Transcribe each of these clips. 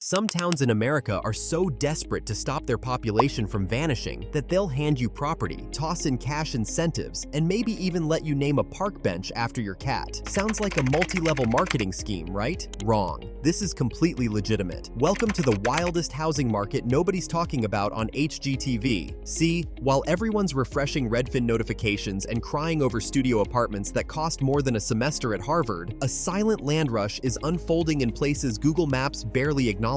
Some towns in America are so desperate to stop their population from vanishing that they'll hand you property, toss in cash incentives, and maybe even let you name a park bench after your cat. Sounds like a multi-level marketing scheme, right? Wrong. This is completely legitimate. Welcome to the wildest housing market nobody's talking about on HGTV. See, while everyone's refreshing Redfin notifications and crying over studio apartments that cost more than a semester at Harvard, a silent land rush is unfolding in places Google Maps barely acknowledges.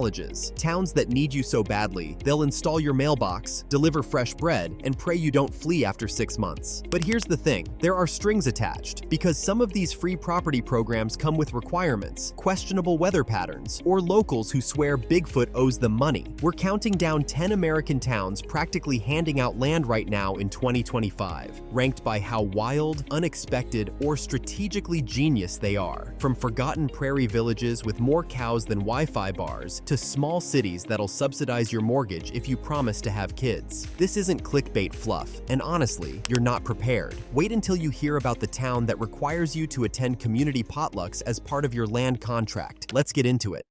Towns that need you so badly, they'll install your mailbox, deliver fresh bread, and pray you don't flee after 6 months. But here's the thing, there are strings attached, because some of these free property programs come with requirements, questionable weather patterns, or locals who swear Bigfoot owes them money. We're counting down 10 American towns practically handing out land right now in 2025, ranked by how wild, unexpected, or strategically genius they are. From forgotten prairie villages with more cows than Wi-Fi bars, to small cities that'll subsidize your mortgage if you promise to have kids. This isn't clickbait fluff, and honestly, you're not prepared. Wait until you hear about the town that requires you to attend community potlucks as part of your land contract. Let's get into it.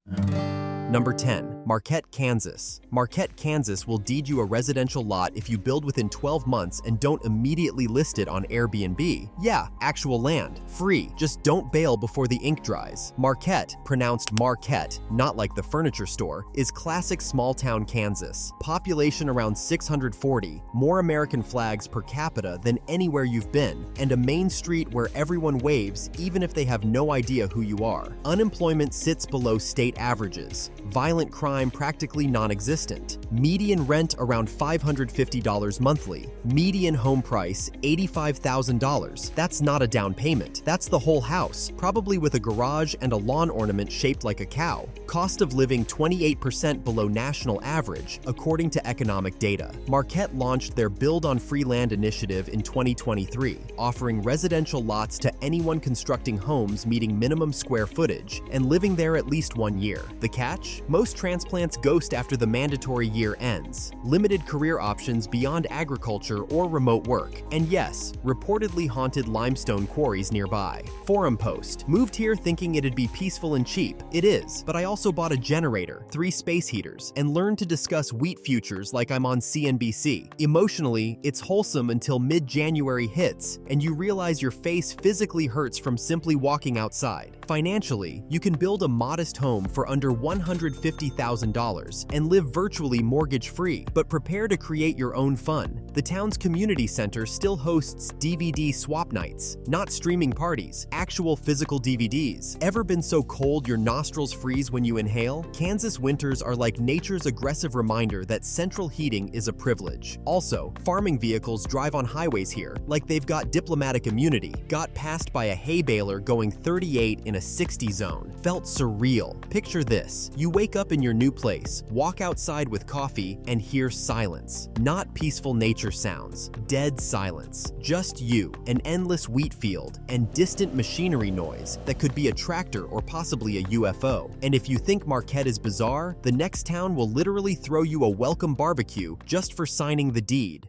Number 10. Marquette, Kansas. Marquette, Kansas will deed you a residential lot if you build within 12 months and don't immediately list it on Airbnb. Yeah, actual land. Free. Just don't bail before the ink dries. Marquette, pronounced Marquette, not like the furniture store, is classic small-town Kansas. Population around 640, more American flags per capita than anywhere you've been, and a main street where everyone waves even if they have no idea who you are. Unemployment sits below state averages. Violent crime practically non-existent. Median rent around $550 monthly. Median home price $85,000. That's not a down payment. That's the whole house, probably with a garage and a lawn ornament shaped like a cow. Cost of living 28% below national average, according to economic data. Marquette launched their Build on Free Land initiative in 2023, offering residential lots to anyone constructing homes meeting minimum square footage and living there at least 1 year. The catch? Most transplants ghost after the mandatory year ends. Limited career options beyond agriculture or remote work. And yes, reportedly haunted limestone quarries nearby. Forum post. Moved here thinking it'd be peaceful and cheap. It is, but I also bought a generator, 3 space heaters, and learned to discuss wheat futures like I'm on CNBC. Emotionally, it's wholesome until mid-January hits, and you realize your face physically hurts from simply walking outside. Financially, you can build a modest home for under $150,000 and live virtually mortgage-free, but prepare to create your own fun. The town's community center still hosts DVD swap nights, not streaming parties, actual physical DVDs. Ever been so cold your nostrils freeze when you inhale? Kansas winters are like nature's aggressive reminder that central heating is a privilege. Also, farming vehicles drive on highways here like they've got diplomatic immunity. Got passed by a hay baler going 38 in a 60 zone. Felt surreal. Picture this. You wake up in your new place, walk outside with coffee, and hear silence. Not peaceful nature sounds. Dead silence. Just you, an endless wheat field, and distant machinery noise that could be a tractor or possibly a UFO. And if you think Marquette is bizarre, the next town will literally throw you a welcome barbecue just for signing the deed.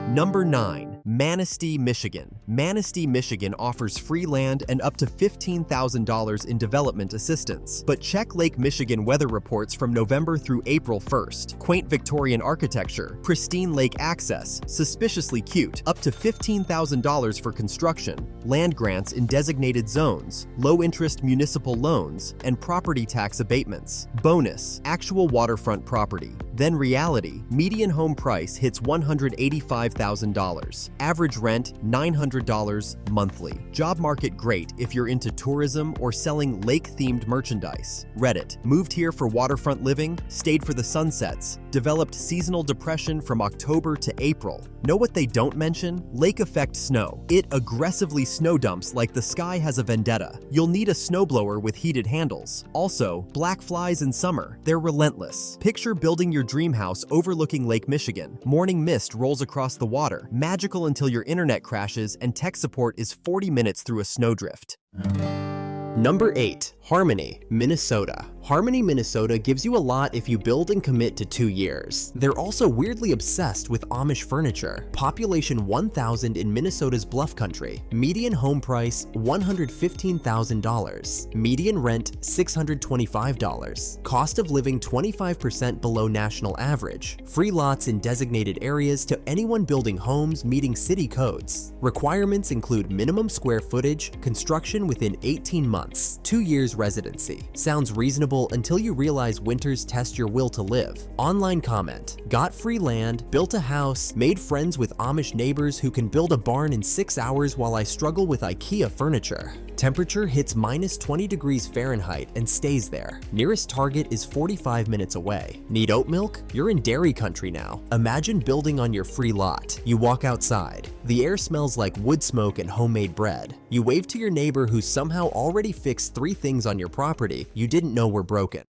Number 9. Manistee, Michigan. Manistee, Michigan offers free land and up to $15,000 in development assistance. But check Lake Michigan weather reports from November through April 1st. Quaint Victorian architecture, pristine lake access, suspiciously cute, up to $15,000 for construction, land grants in designated zones, low-interest municipal loans, and property tax abatements. Bonus, actual waterfront property. Then reality, median home price hits $185,000. Average rent, $900 monthly. Job market great if you're into tourism or selling lake-themed merchandise. Reddit, moved here for waterfront living, stayed for the sunsets, developed seasonal depression from October to April. Know what they don't mention? Lake effect snow. It aggressively snow dumps like the sky has a vendetta. You'll need a snowblower with heated handles. Also, black flies in summer. They're relentless. Picture building your dream house overlooking Lake Michigan. Morning mist rolls across the water. Magical until your internet crashes and tech support is 40 minutes through a snowdrift. Number 8. Harmony, Minnesota. Harmony, Minnesota gives you a lot if you build and commit to 2 years. They're also weirdly obsessed with Amish furniture. Population 1,000 in Minnesota's Bluff Country. Median home price $115,000. Median rent $625. Cost of living 25% below national average. Free lots in designated areas to anyone building homes meeting city codes. Requirements include minimum square footage, construction within 18 months, 2 years residency. Sounds reasonable until you realize winters test your will to live. Online comment: got free land, built a house, made friends with Amish neighbors who can build a barn in 6 hours while I struggle with IKEA furniture. Temperature hits -20 degrees Fahrenheit and stays there. Nearest Target is 45 minutes away. Need oat milk? You're in dairy country now. Imagine building on your free lot. You walk outside. The air smells like wood smoke and homemade bread. You wave to your neighbor who somehow already fixed 3 things on your property you didn't know were broken.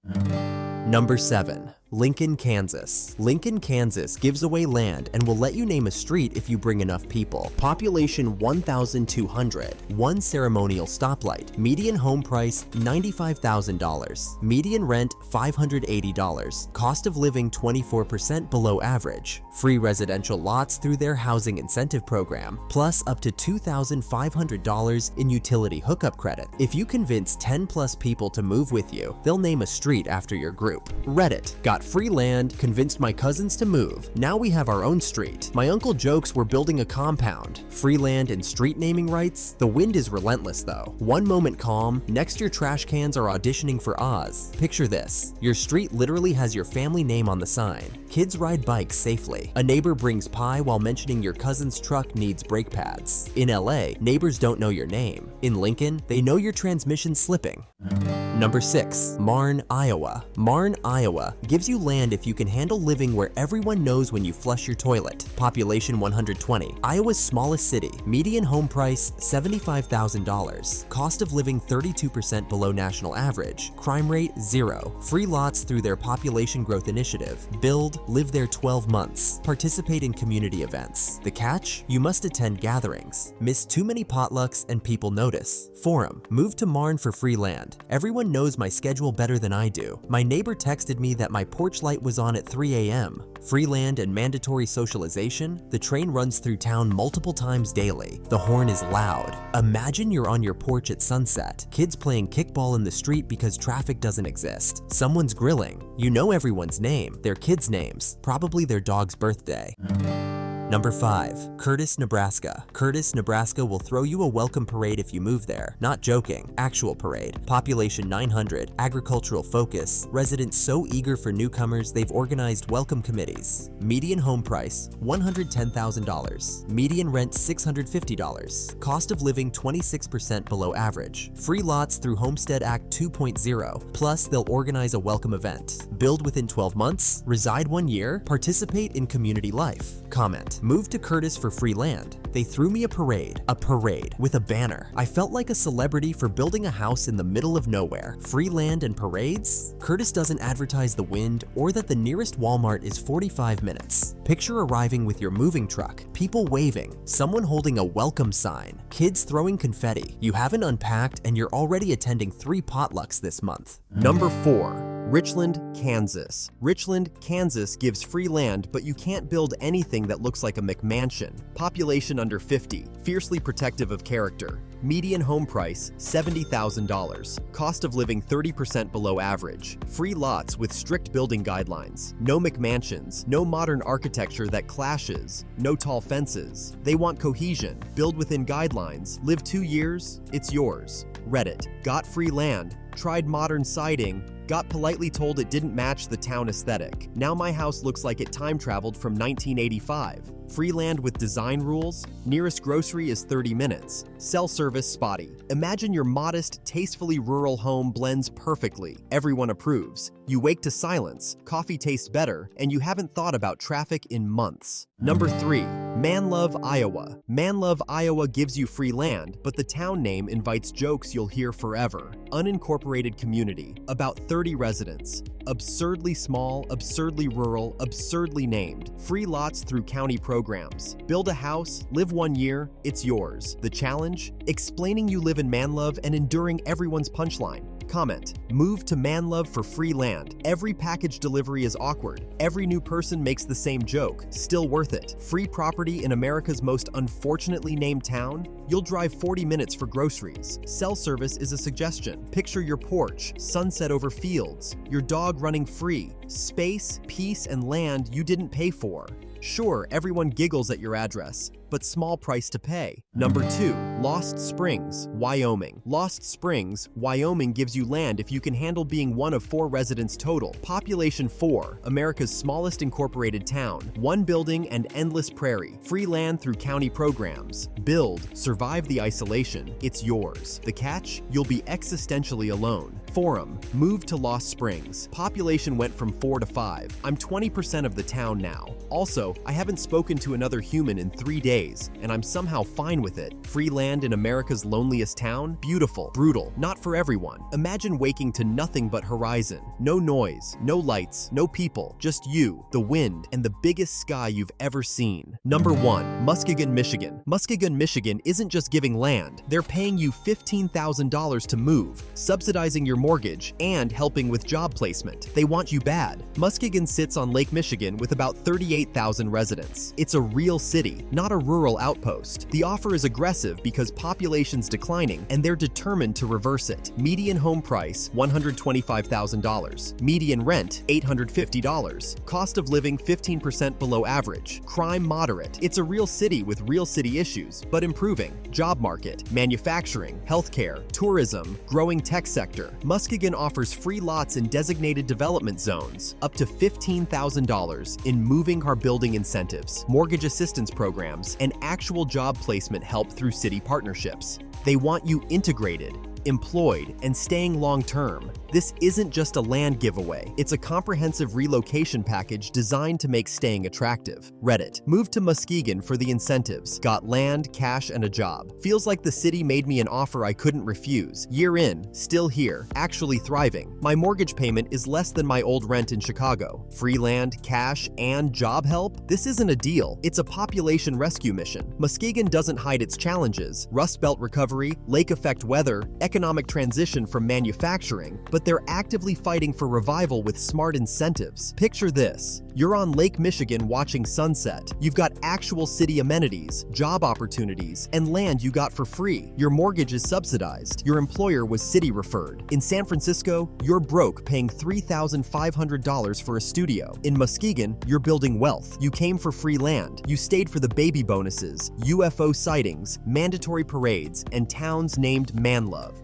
Number 7. Lincoln, Kansas. Lincoln, Kansas gives away land and will let you name a street if you bring enough people. Population 1,200. 1 ceremonial stoplight. Median home price $95,000. Median rent $580. Cost of living 24% below average. Free residential lots through their housing incentive program, plus up to $2,500 in utility hookup credit. If you convince 10+ people to move with you, they'll name a street after your group. Reddit. Got free land, convinced my cousins to move. Now we have our own street. My uncle jokes we're building a compound. Free land and street naming rights? The wind is relentless though. One moment calm, next your trash cans are auditioning for Oz. Picture this. Your street literally has your family name on the sign. Kids ride bikes safely. A neighbor brings pie while mentioning your cousin's truck needs brake pads. In LA, neighbors don't know your name. In Lincoln, they know your transmission's slipping. Number 6. Marne, Iowa. Marne, Iowa gives you land if you can handle living where everyone knows when you flush your toilet. Population 120. Iowa's smallest city. Median home price $75,000. Cost of living 32% below national average. Crime rate 0. Free lots through their population growth initiative. Build, live there 12 months. Participate in community events. The catch? You must attend gatherings. Miss too many potlucks and people notice. Forum. Move to Marne for free land. Everyone knows my schedule better than I do. My neighbor texted me that my porch light was on at 3 a.m. Free land and mandatory socialization? The train runs through town multiple times daily. The horn is loud. Imagine you're on your porch at sunset. Kids playing kickball in the street because traffic doesn't exist. Someone's grilling. You know everyone's name, their kids' names, probably their dog's birthday. Number 5. Curtis, Nebraska. Curtis, Nebraska will throw you a welcome parade if you move there. Not joking. Actual parade. Population 900. Agricultural focus. Residents so eager for newcomers they've organized welcome committees. Median home price $110,000. Median rent $650. Cost of living 26% below average. Free lots through Homestead Act 2.0. Plus, they'll organize a welcome event. Build within 12 months. Reside 1 year. Participate in community life. Comment. Moved to Curtis for free land. They threw me a parade with a banner. I felt like a celebrity for building a house in the middle of nowhere. Free land and parades? Curtis doesn't advertise the wind or that the nearest Walmart is 45 minutes. Picture arriving with your moving truck, people waving, someone holding a welcome sign, kids throwing confetti. You haven't unpacked and you're already attending 3 potlucks this month. Number 4. Richland, Kansas. Richland, Kansas gives free land, but you can't build anything that looks like a McMansion. Population under 50, fiercely protective of character. Median home price $70,000. Cost of living 30% below average. Free lots with strict building guidelines. No McMansions, no modern architecture that clashes, no tall fences. They want cohesion. Build within guidelines. Live 2 years, it's yours. Reddit. Got free land. Tried modern siding. Got politely told it didn't match the town aesthetic. Now my house looks like it time traveled from 1985. Free land with design rules. Nearest grocery is 30 minutes. Cell service spotty. Imagine your modest, tastefully rural home blends perfectly. Everyone approves. You wake to silence, coffee tastes better, and you haven't thought about traffic in months. Number 3. Manlove, Iowa. Manlove, Iowa gives you free land, but the town name invites jokes you'll hear forever. Unincorporated community. About 30 residents. Absurdly small, absurdly rural, absurdly named. Free lots through county programs. Build a house, live 1 year, it's yours. The challenge? Explaining you live in Manlove and enduring everyone's punchline. Comment. Move to Manlove for free land. Every package delivery is awkward. Every new person makes the same joke. Still worth it. Free property in America's most unfortunately named town? You'll drive 40 minutes for groceries. Cell service is a suggestion. Picture your porch, sunset over fields, your dog running free, space, peace, and land you didn't pay for. Sure, everyone giggles at your address, but small price to pay. Number 2, Lost Springs, Wyoming. Lost Springs, Wyoming gives you land if you can handle being one of 4 residents total. Population 4, America's smallest incorporated town. 1 building and endless prairie. Free land through county programs. Build, survive the isolation. It's yours. The catch? You'll be existentially alone. Forum, move to Lost Springs. Population went from 4 to 5. I'm 20% of the town now. Also, I haven't spoken to another human in 3 days, and I'm somehow fine with it. Free land in America's loneliest town? Beautiful, brutal, not for everyone. Imagine waking to nothing but horizon. No noise, no lights, no people, just you, the wind, and the biggest sky you've ever seen. Number 1, Muskegon, Michigan. Muskegon, Michigan isn't just giving land. They're paying you $15,000 to move, subsidizing your mortgage, and helping with job placement. They want you bad. Muskegon sits on Lake Michigan with about 38,000 residents. It's a real city, not a rural outpost. The offer is aggressive because population's declining, and they're determined to reverse it. Median home price, $125,000. Median rent, $850. Cost of living, 15% below average. Crime, moderate. It's a real city with real city issues, but improving. Job market, manufacturing, healthcare, tourism, growing tech sector. Muskegon offers free lots in designated development zones, up to $15,000 in moving or building incentives, mortgage assistance programs, and actual job placement help through city partnerships. They want you integrated, employed, and staying long-term. This isn't just a land giveaway. It's a comprehensive relocation package designed to make staying attractive. Reddit. Moved to Muskegon for the incentives. Got land, cash, and a job. Feels like the city made me an offer I couldn't refuse. Year in, still here, actually thriving. My mortgage payment is less than my old rent in Chicago. Free land, cash, and job help? This isn't a deal. It's a population rescue mission. Muskegon doesn't hide its challenges. Rust Belt recovery, lake effect weather, economic transition from manufacturing, but they're actively fighting for revival with smart incentives. Picture this. You're on Lake Michigan watching sunset. You've got actual city amenities, job opportunities, and land you got for free. Your mortgage is subsidized. Your employer was city referred. In San Francisco, you're broke paying $3,500 for a studio. In Muskegon, you're building wealth. You came for free land. You stayed for the baby bonuses, UFO sightings, mandatory parades, and towns named Manlove.